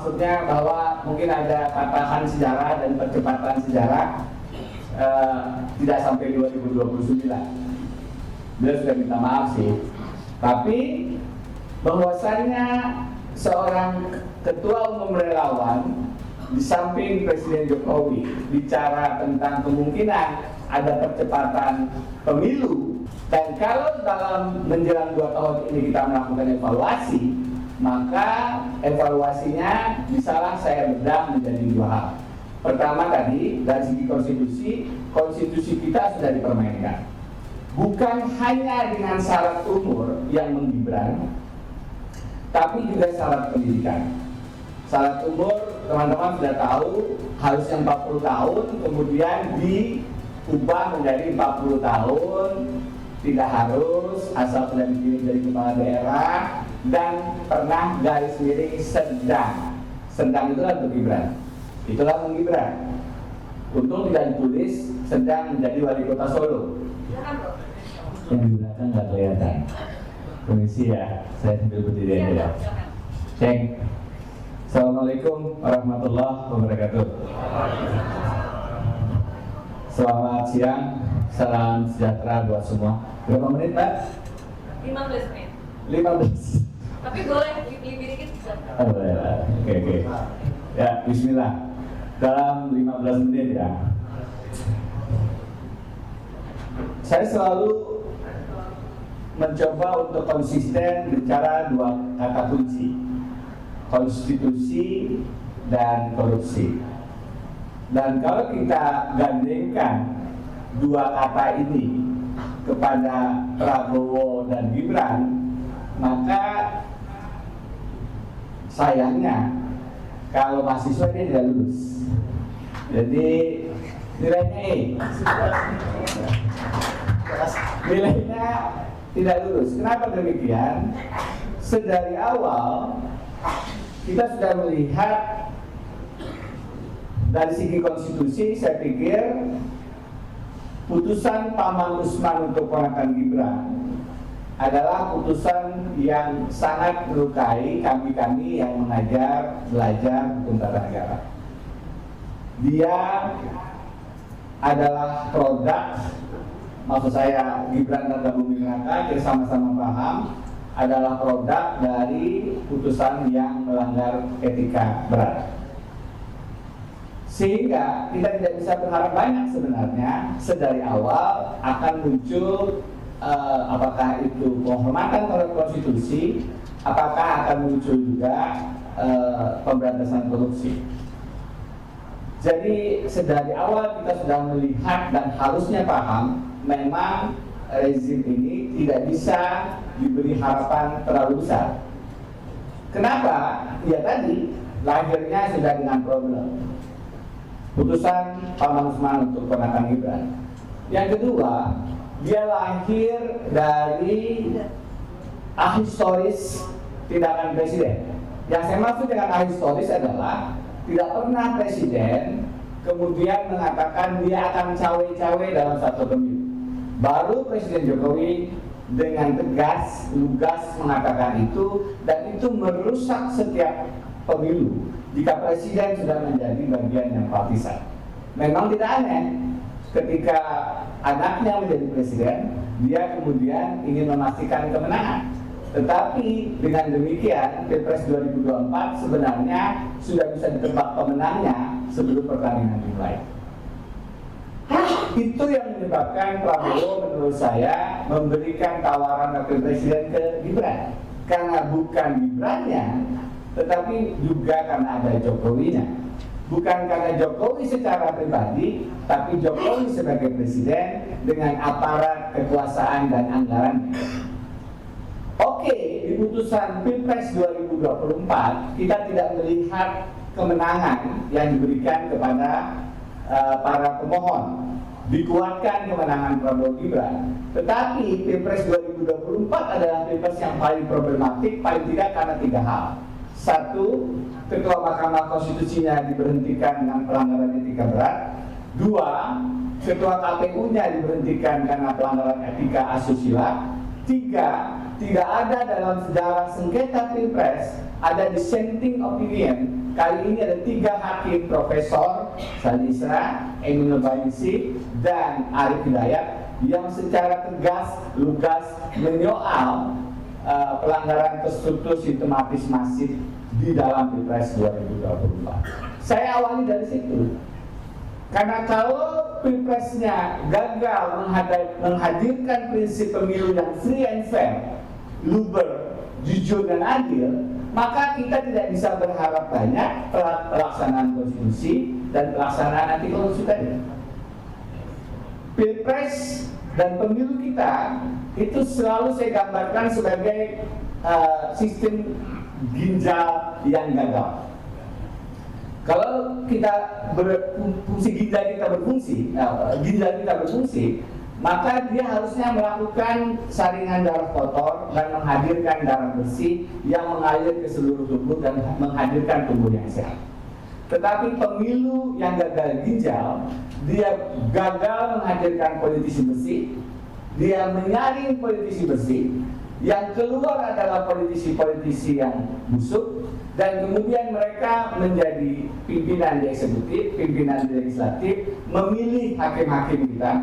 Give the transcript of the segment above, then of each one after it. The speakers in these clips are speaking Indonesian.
maksudnya bahwa mungkin ada patahan sejarah dan percepatan sejarah, tidak sampai 2029. Beliau sudah minta maaf sih, tapi bahwasannya seorang ketua umum relawan di samping Presiden Jokowi bicara tentang kemungkinan ada percepatan pemilu, dan kalau dalam menjelang 2 tahun ini kita melakukan evaluasi, maka evaluasinya bisalah saya bedah menjadi 2 hal. Pertama tadi, dari segi konstitusi kita sudah dipermainkan. Bukan hanya dengan syarat umur yang menggibran, tapi juga syarat pendidikan. Syarat umur teman-teman sudah tahu harusnya 40 tahun, kemudian diubah menjadi 40 tahun, tidak harus asal sudah dipilih dari kepala daerah dan pernah garis miring sedang. Sedang itulah menggibran. Itulah menggibran. Untung tidak ditulis sedang menjadi wali kota Solo. Yang di belakang nggak kelihatan. Permisi ya, saya sambil berdiri aja. Cek. Assalamualaikum warahmatullahi wabarakatuh. Selamat siang, salam sejahtera buat semua. Berapa menit, Pak? 15 menit. 15. Tapi boleh lebih dikit bisa. Oh, ya. Oke. Ya, bismillah. Dalam 15 menit ya. Saya selalu mencoba untuk konsisten bicara 2 kata kunci: konstitusi dan korupsi. Dan kalau kita gandengkan 2 kata ini kepada Prabowo dan Gibran, maka sayangnya kalau mahasiswa dia tidak lulus. Jadi nilainya E. Nilainya tidak lulus. Kenapa demikian? Sedari awal kita sudah melihat dari segi konstitusi, saya pikir putusan Pak Maman Usman untuk ponakan Gibran adalah putusan yang sangat melukai kami yang mengajar, belajar hukum tata negara. Dia adalah produk, maksud saya Gibran dan Bumi Raka, kita sama-sama paham, adalah produk dari putusan yang melanggar etika berat. Sehingga kita tidak bisa berharap banyak sebenarnya sedari awal akan muncul apakah itu penghormatan terhadap konstitusi, apakah akan muncul juga pemberantasan korupsi. Jadi sedari awal kita sudah melihat dan harusnya paham memang rezim ini tidak bisa diberi harapan terlalu besar. Kenapa? Ya tadi lahirnya sudah dengan problem. Putusan Pak Maman Usman untuk ponakan Gibran. Yang kedua, dia lahir dari ahistoris tindakan presiden. Yang saya maksud dengan ahistoris adalah tidak pernah presiden kemudian mengatakan dia akan cawe-cawe dalam satu pemilu. Baru Presiden Jokowi dengan tegas, lugas mengatakan itu, dan itu merusak setiap pemilu jika presiden sudah menjadi bagian yang partisan. Memang tidak aneh ketika anaknya menjadi presiden, dia kemudian ingin memastikan kemenangan. Tetapi dengan demikian Pilpres 2024 sebenarnya sudah bisa ditebak pemenangnya sebelum pertandingan dimulai. Itu yang menyebabkan Prabowo menurut saya memberikan tawaran wakil presiden ke Gibran. Karena bukan Gibrannya, tetapi juga karena ada Jokowinya. Bukan karena Jokowi secara pribadi, tapi Jokowi sebagai presiden dengan aparat kekuasaan dan anggarannya. Oke, di putusan Pilpres 2024 kita tidak melihat kemenangan yang diberikan kepada para pemohon. Dikuatkan kemenangan Prabowo Gibran. Tetapi Pilpres 2024 adalah Pilpres yang paling problematik, paling tidak karena 3 hal. 1, Ketua Mahkamah Konstitusinya diberhentikan dengan pelanggaran etika berat. 2, Ketua KPU-nya diberhentikan karena pelanggaran etika asusila. 3, tidak ada dalam sejarah sengketa Pilpres ada dissenting opinion. Kali ini ada 3 hakim, Profesor Saldi Isra, Eminul Baisi, dan Arief Hidayat, yang secara tegas, lugas menyoal pelanggaran terstruktur sistematis masif di dalam Pilpres 2024. Saya awali dari situ. Karena kalau Pilpresnya gagal menghadirkan prinsip pemilu yang free and fair, luber, jujur dan adil, maka kita tidak bisa berharap banyak pelaksanaan konstitusi dan pelaksanaan anti korupsi tadi. Pilpres dan pemilu kita itu selalu saya gambarkan sebagai sistem ginjal yang gagal. Kalau kita ginjal kita berfungsi, maka dia harusnya melakukan saringan darah kotor dan menghadirkan darah bersih yang mengalir ke seluruh tubuh dan menghadirkan tubuh yang sehat. Tetapi pemilu yang gagal ginjal, dia gagal menghadirkan politisi bersih, dia menyaring politisi bersih, yang keluar adalah politisi-politisi yang busuk, dan kemudian mereka menjadi pimpinan di eksekutif, pimpinan di legislatif, memilih hakim-hakim kita.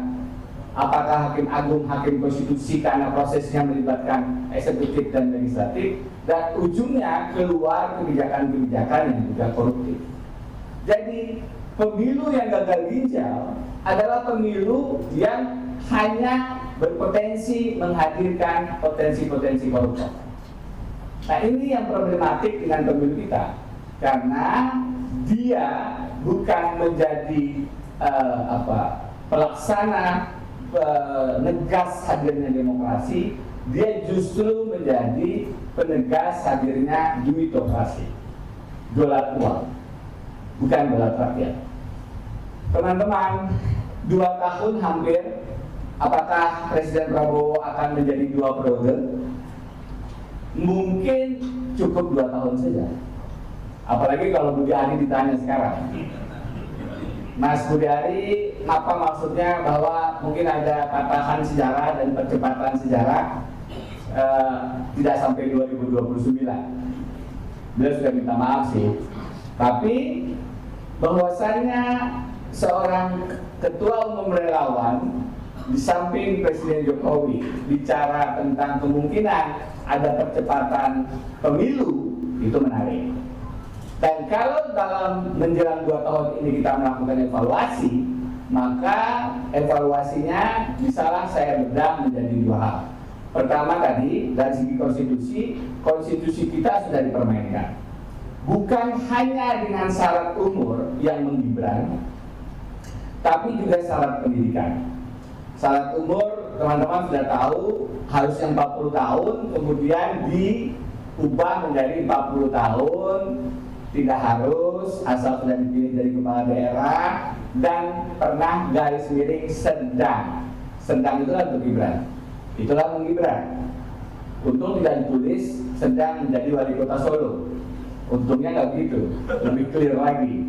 Apakah hakim agung, hakim konstitusi, karena prosesnya melibatkan eksekutif dan legislatif, dan ujungnya keluar kebijakan-kebijakan yang juga koruptif. Jadi pemilu yang gagal ginjal adalah pemilu yang hanya berpotensi menghadirkan potensi-potensi koruptor. Nah, ini yang problematik dengan pemilu kita, karena dia bukan menjadi pelaksana penegas hadirnya demokrasi, dia justru menjadi penegas hadirnya duitokrasi, dolar uang, bukan dolar rakyat. Teman-teman, 2 tahun hampir, apakah Presiden Prabowo akan menjadi 2 periode? Mungkin cukup 2 tahun saja. Apalagi kalau Budi Ari ditanya sekarang, Mas Budi Ari, apa maksudnya bahwa mungkin ada patahan sejarah dan percepatan sejarah tidak sampai 2029? Beliau sudah minta maaf sih, tapi bahwasannya seorang ketua umum relawan di samping Presiden Jokowi bicara tentang kemungkinan ada percepatan pemilu, itu menarik. Dan kalau dalam menjelang 2 tahun ini kita melakukan evaluasi, maka evaluasinya bisalah saya bedah menjadi 2 hal. Pertama tadi, dari segi konstitusi kita sudah dipermainkan. Bukan hanya dengan syarat umur yang menggibran, tapi juga syarat pendidikan. Syarat umur, teman-teman sudah tahu, harusnya 40 tahun, kemudian diubah menjadi 40 tahun, tidak harus, asal sudah dipilih dari kepala daerah, dan pernah garis miring sedang. Sedang itulah menggibran. Itulah menggibran. Untung tidak ditulis sedang menjadi wali kota Solo. Untungnya nggak begitu, lebih clear lagi.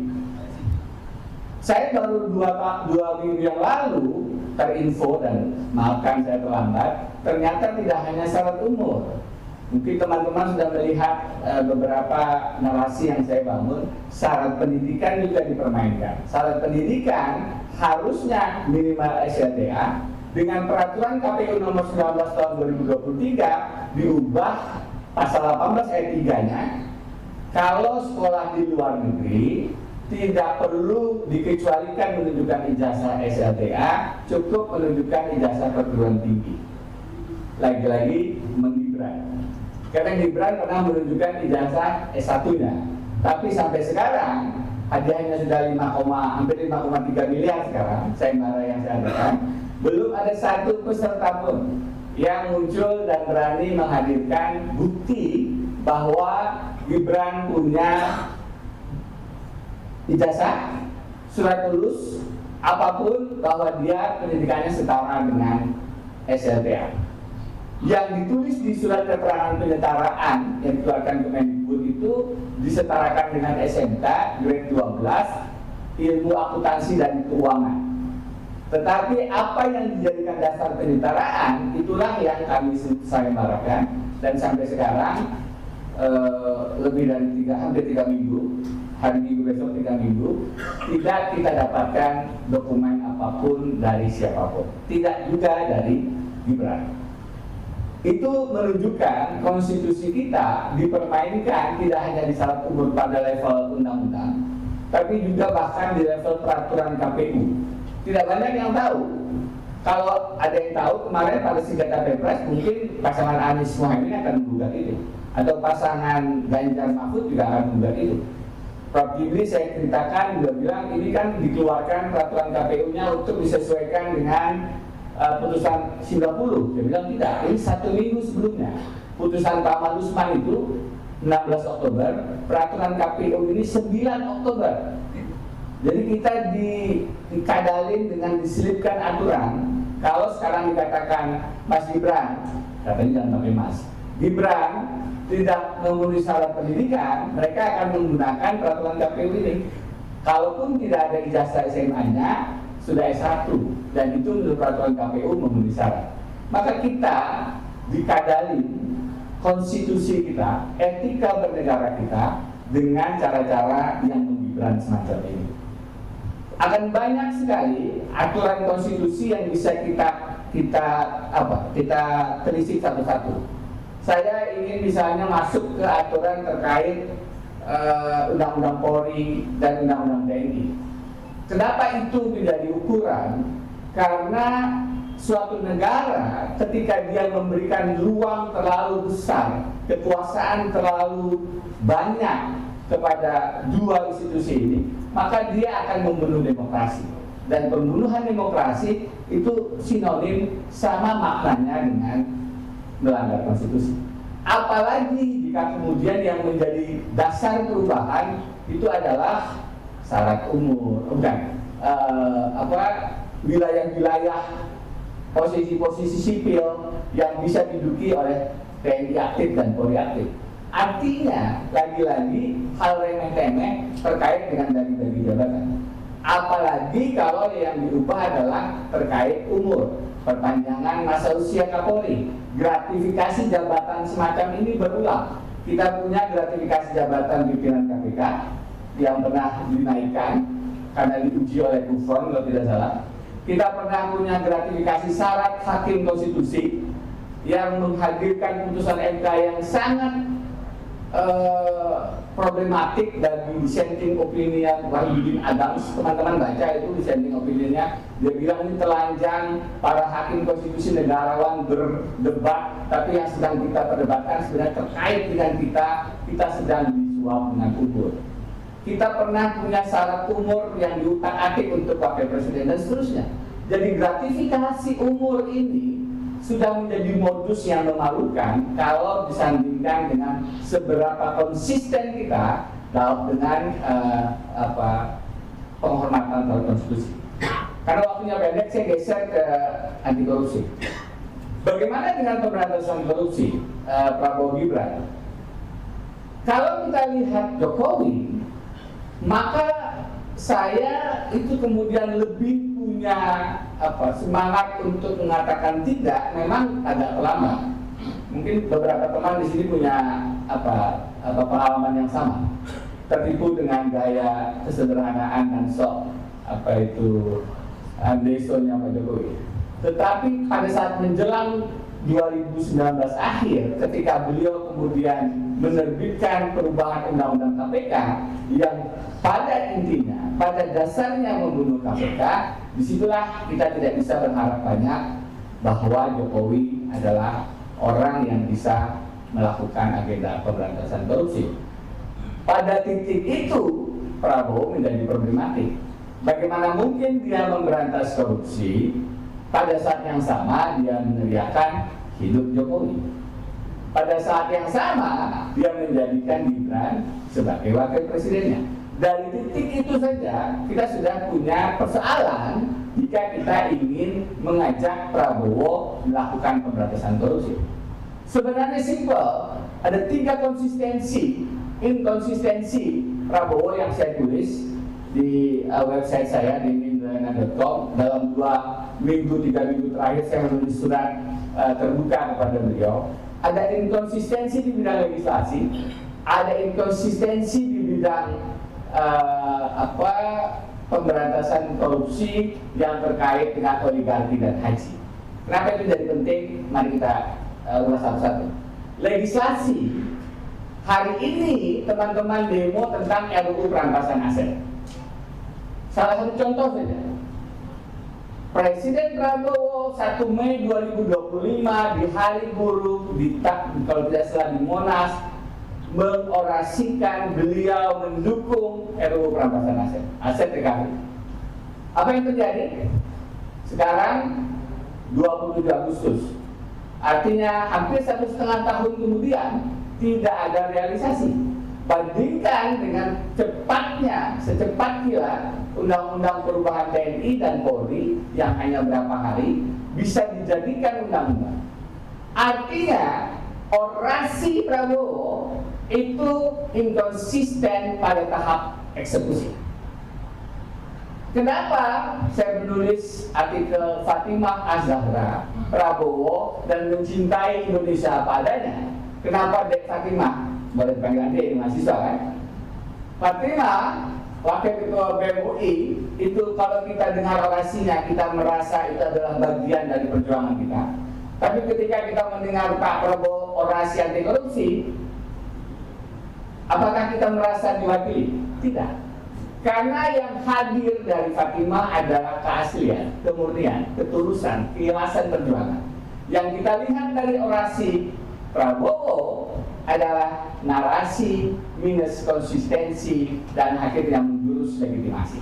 Saya baru 2 minggu yang lalu terinfo, dan maafkan saya terlambat, ternyata tidak hanya syarat umur. Mungkin teman-teman sudah melihat beberapa narasi yang saya bangun, syarat pendidikan juga dipermainkan. Syarat pendidikan harusnya minimal SLTA, dengan peraturan KPU nomor 19 tahun 2023 diubah pasal 18 ayat 3-nya, kalau sekolah di luar negeri tidak perlu dikecualikan menunjukkan ijazah SLTA, cukup menunjukkan ijazah perguruan tinggi. Lagi-lagi menggibran. Karena Gibran pernah menunjukkan ijazah S1-nya, tapi sampai sekarang hadiahnya sudah hampir 5,3 miliar sekarang, sayembara yang saya adakan, belum ada satu peserta pun yang muncul dan berani menghadirkan bukti bahwa Gibran punya ijazah, surat lulus, apapun, bahwa dia pendidikannya setara dengan SLTA. Yang ditulis di surat keterangan penyetaraan yang dikeluarkan Kemendikbud itu disetarakan dengan SMK grade 12 ilmu akuntansi dan keuangan. Tetapi apa yang dijadikan dasar penyetaraan itulah yang kami sayembarakan, dan sampai sekarang lebih dari hampir 3 minggu, hari Minggu besok 3 minggu, tidak kita dapatkan dokumen apapun dari siapapun, tidak juga dari Gibran. Itu menunjukkan konstitusi kita dipermainkan tidak hanya di syarat umur pada level undang-undang, tapi juga bahkan di level peraturan KPU. Tidak banyak yang tahu. Kalau ada yang tahu, kemarin pada sengketa Pilpres mungkin pasangan Anies Mohaimin akan menggugat itu, atau pasangan Ganjar Mahfud juga akan menggugat itu. Prof. Jimli saya ceritakan juga bilang ini kan dikeluarkan peraturan KPU-nya untuk disesuaikan dengan putusan 90. Dia bilang tidak, ini 1 minggu sebelumnya. Putusan Pak Ahmad Usman itu 16 Oktober, peraturan KPU ini 9 Oktober. Jadi kita dikadalin dengan diselipkan aturan. Kalau sekarang dikatakan Mas Gibran, katanya jangan pakai Mas, Gibran tidak memenuhi syarat pendidikan, mereka akan menggunakan peraturan KPU ini. Kalaupun tidak ada ijazah SMA-nya, sudah S1, dan itu menurut peraturan KPU memenuhi syarat. Maka kita dikadalin konstitusi kita, etika bernegara kita dengan cara-cara yang menggibran semacam ini. Akan banyak sekali aturan konstitusi yang bisa kita telisik satu-satu. Saya ingin misalnya masuk ke aturan terkait Undang-Undang Polri dan Undang-Undang TNI. Kenapa itu menjadi ukuran? Karena suatu negara ketika dia memberikan ruang terlalu besar, kekuasaan terlalu banyak kepada dua institusi ini, maka dia akan membunuh demokrasi. Dan pembunuhan demokrasi itu sinonim sama maknanya dengan melanggar konstitusi. Apalagi jika kemudian yang menjadi dasar perubahan itu adalah syarat umur, wilayah-wilayah posisi-posisi sipil yang bisa diduduki oleh TNI aktif dan Polri aktif. Artinya lagi-lagi hal remeh-temeh terkait dengan daging-daging jabatan. Apalagi kalau yang dirubah adalah terkait umur, perpanjangan masa usia Kapolri, gratifikasi jabatan semacam ini berulang. Kita punya gratifikasi jabatan pimpinan KPK yang pernah dinaikkan karena diuji oleh Gufron kalau tidak salah. Kita pernah punya gratifikasi syarat hakim konstitusi yang menghadirkan putusan MK yang sangat problematik bagi dissenting opinion Wahyudin Adams. Teman-teman baca itu dissenting opinionnya. Dia bilang ini telanjang, para hakim konstitusi negarawan berdebat, tapi yang sedang kita perdebatkan sebenarnya terkait dengan kita sedang disuap dengan umur. Kita pernah punya syarat umur yang diutak-atik untuk wakil presiden dan seterusnya. Jadi gratifikasi umur ini sudah menjadi modus yang memalukan kalau disandingkan dengan seberapa konsisten kita dengan penghormatan terhadap konstitusi. Karena waktunya pendek, saya geser ke anti korupsi. Bagaimana dengan pemberantasan korupsi Prabowo Gibran? Kalau kita lihat Jokowi, maka saya itu kemudian lebih punya semangat untuk mengatakan tidak, memang agak lama. Mungkin beberapa teman di sini punya pengalaman yang sama, tertipu dengan gaya kesederhanaan dan sok andesonya Pak Jokowi. Tetapi pada saat menjelang 2019 akhir, ketika beliau kemudian menerbitkan perubahan undang-undang KPK yang pada intinya, pada dasarnya membunuh KPK, disitulah kita tidak bisa berharap banyak bahwa Jokowi adalah orang yang bisa melakukan agenda pemberantasan korupsi. Pada titik itu, Prabowo menjadi problematik. Bagaimana mungkin dia memberantas korupsi, pada saat yang sama dia meneriakan hidup Jokowi. Pada saat yang sama dia menjadikan Gibran sebagai wakil presidennya. Dari titik itu saja kita sudah punya persoalan jika kita ingin mengajak Prabowo melakukan pemberantasan korupsi. Sebenarnya simpel, ada 3 inkonsistensi Prabowo yang saya tulis di website saya di mindrayana.com. Dalam 2 minggu 3 minggu terakhir saya menulis surat terbuka kepada beliau. ada inkonsistensi di bidang legislasi, ada inkonsistensi di bidang pemberantasan korupsi yang terkait dengan oligarki dan haji. Kenapa itu jadi penting? Mari kita ulas satu-satu. Legislasi. Hari ini teman-teman demo tentang RUU perampasan aset. Salah satu contoh saja. Presiden Prabowo 1 Mei 2025 di Hari Buruh kalau tidak salah di Monas mengorasikan beliau mendukung RUU perampasan aset recovery. Apa yang terjadi? Sekarang 27 Agustus, artinya hampir 1,5 tahun kemudian tidak ada realisasi. Bandingkan dengan secepat kilat Undang-Undang Perubahan TNI dan Polri yang hanya berapa hari bisa dijadikan undang-undang. Artinya orasi Prabowo itu inkonsisten pada tahap eksekusi. Kenapa saya menulis artikel Fatimah Az-Zahra Prabowo dan mencintai Indonesia apa adanya? Kenapa Dek Fatimah? Boleh dipanggil adik, mahasiswa kan? Fatimah, Wakil Ketua BEM UI, itu kalau kita dengar orasinya, kita merasa itu adalah bagian dari perjuangan kita. Tapi ketika kita mendengar Pak Prabowo orasi anti korupsi, apakah kita merasa diwakili? Tidak. Karena yang hadir dari Fatimah adalah keaslian, kemurnian, ketulusan, keikhlasan perjuangan. Yang kita lihat dari orasi Prabowo adalah narasi minus konsistensi dan akhirnya menjurus legitimasi.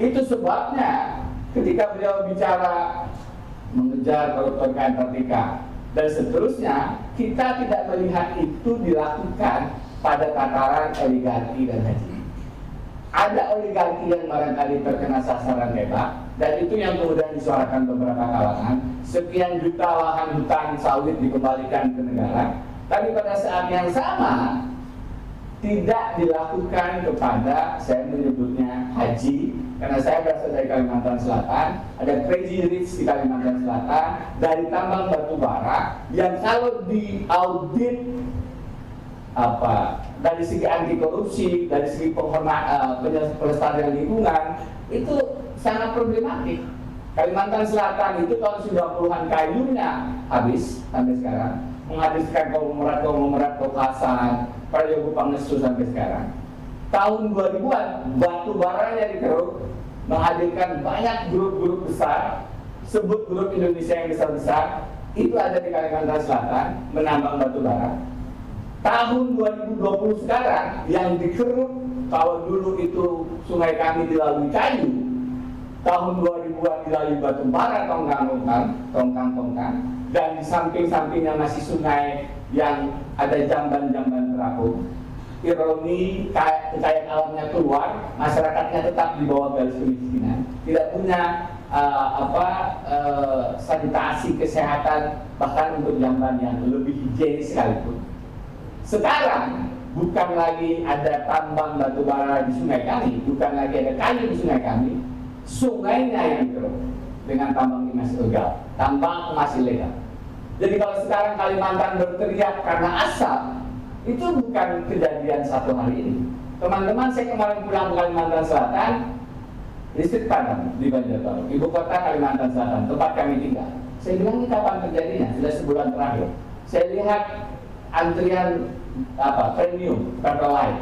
Itu sebabnya ketika beliau bicara mengejar koruptor Antartika dan seterusnya, kita tidak melihat itu dilakukan pada tataran oligarki dan haji. Ada oligarki yang barangkali terkena sasaran tembak, dan itu yang kemudian disuarakan beberapa kalangan. Sekian juta lahan hutan sawit dikembalikan ke negara, tapi pada saat yang sama tidak dilakukan kepada, saya menyebutnya haji, karena saya berasal dari Kalimantan Selatan. Ada crazy rich di Kalimantan Selatan dari tambang batu bara yang kalau diaudit dari segi anti korupsi, dari segi pelestarian lingkungan itu sangat problematik. Kalimantan Selatan itu tahun 90-an kayunya habis sampai sekarang, menghabiskan konglomerat Kokasan, Prayogo Pangestu sampai sekarang. Tahun 2000-an batu baranya dikeruk, menghadirkan banyak grup-grup besar, sebut grup Indonesia yang besar-besar, itu ada di Kalimantan Selatan menambang batu bara. Tahun 2020 sekarang yang dikeruk, kalau dulu itu sungai kami dilalui kayu, tahun 2000-an dilalui batu bara, tongkang, dan di samping-sampingnya masih sungai yang ada jamban-jamban terapung. Ironi, kekayaan alamnya keluar, masyarakatnya tetap di bawah garis kemiskinan, tidak punya sanitasi kesehatan, bahkan untuk jamban yang lebih higienis sekalipun. Sekarang bukan lagi ada tambang batu bara di sungai kami, bukan lagi ada kayu di sungai kami, sungainya yang dikeruk dengan tambang emas ilegal, tambang emas ilegal. Jadi kalau sekarang Kalimantan berteriak karena asap, itu bukan kejadian satu hari ini. Teman-teman, saya kemarin pulang ke Kalimantan Selatan, listrik padam di Banjarbaru, ibu kota Kalimantan Selatan, tempat kami tinggal. Saya bilang ini kapan terjadinya? Sudah sebulan terakhir. Saya lihat antrian premium Pertalite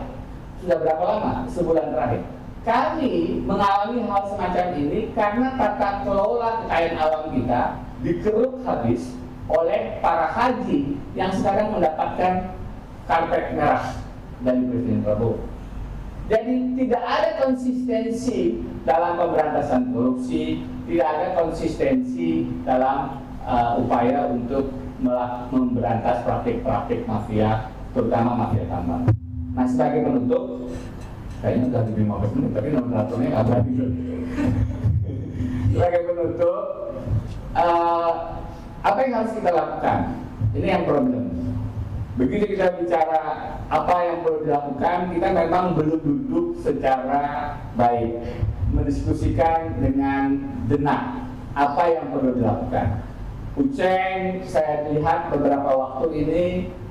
sudah berapa lama? Sebulan terakhir. Kami mengalami hal semacam ini karena tata kelola kekayaan alam kita dikeruk habis oleh para haji yang sekarang mendapatkan karpet merah dari Presiden Prabowo. Jadi tidak ada konsistensi dalam pemberantasan korupsi, tidak ada konsistensi dalam upaya untuk memberantas praktik-praktik mafia, terutama mafia tambang. Nah, sebagai penutup, kayaknya sudah lebih 15 menit, tapi nomor-nomornya nggak berani. Sebagai penutup, apa yang harus kita lakukan? Ini yang problem. Begitu kita bicara apa yang perlu dilakukan, kita memang belum duduk secara baik, mendiskusikan dengan jenak apa yang perlu dilakukan. Uceng, saya lihat beberapa waktu ini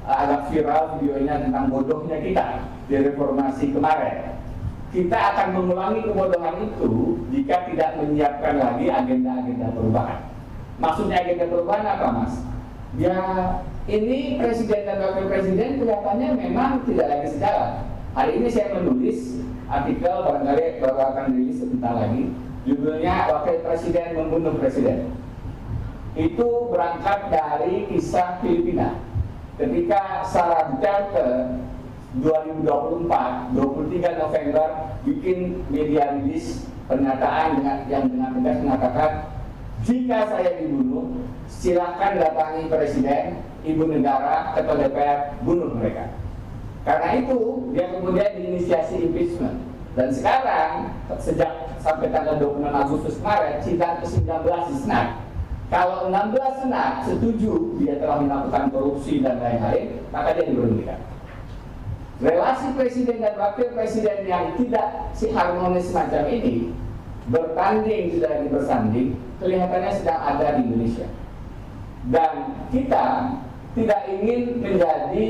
agak viral videonya tentang bodohnya kita di reformasi kemarin. Kita akan mengulangi kebodohan itu jika tidak menyiapkan lagi agenda-agenda perubahan. Maksudnya agenda perubahan apa, Mas? Ya, ini presiden dan wakil presiden kelihatannya memang tidak lagi sejalan. Hari ini saya menulis artikel, barangkali baru akan rilis sebentar lagi, judulnya Wakil Presiden Membunuh Presiden. Itu berangkat dari kisah Filipina. Ketika Sara Duterte 2024, 23 November bikin media rilis pernyataan yang dengan tegas mengatakan, jika saya dibunuh, silakan datangi presiden, ibu negara, ketua DPR, bunuh mereka. Karena itu dia kemudian diinisiasi impeachment. Dan sekarang sejak sampai tanggal 26 Agustus kemarin sidang ke-19 di Senat. Kalau 16 Senat setuju dia telah melakukan korupsi dan lain-lain, maka dia diberhentikan. Relasi presiden dan wakil presiden yang tidak harmonis semacam ini bertanding tidak lagi bersanding, kelihatannya sedang ada di Indonesia. Dan kita tidak ingin menjadi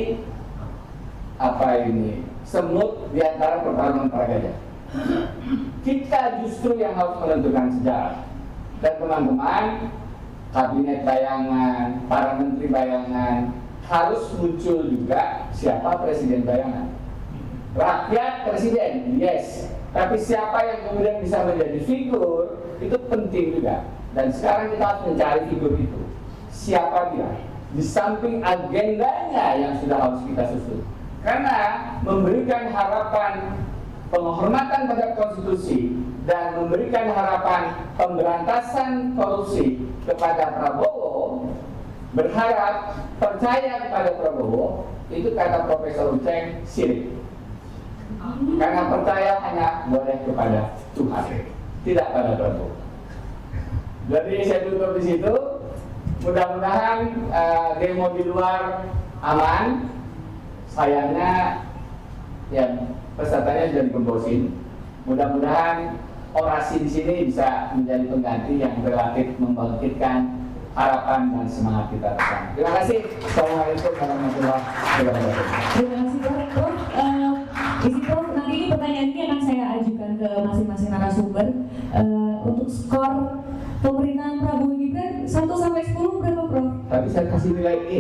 semut di antara pertarungan para gajah. Kita justru yang harus menentukan sejarah. Dan teman-teman, kabinet bayangan, para menteri bayangan, harus muncul juga siapa presiden bayangan. Rakyat presiden, yes. Tapi siapa yang kemudian bisa menjadi figur, itu penting juga. Dan sekarang kita harus mencari figur itu. Siapa dia? Di samping agendanya yang sudah harus kita susun. Karena memberikan harapan penghormatan pada konstitusi dan memberikan harapan pemberantasan korupsi kepada Prabowo, berharap percaya kepada Prabowo, itu kata Profesor Uceng sirik. Karena percaya hanya boleh kepada Tuhan, tidak pada Prabowo. Jadi saya tutup di situ. Mudah-mudahan demo di luar aman. Sayangnya ya pesertanya sudah digembosin. Mudah-mudahan orasi di sini bisa menjadi pengganti yang relatif membangkitkan harapan dan semangat kita bersama. Terima kasih. Assalamualaikum warahmatullahi wabarakatuh. Terima kasih Prof. Isi Prof, nanti ini pertanyaan ini akan saya ajukan ke masing-masing narasumber. Untuk skor pemerintahan Prabowo Gibran 1 sampai 10 berapa Prof? Tapi saya kasih nilai E.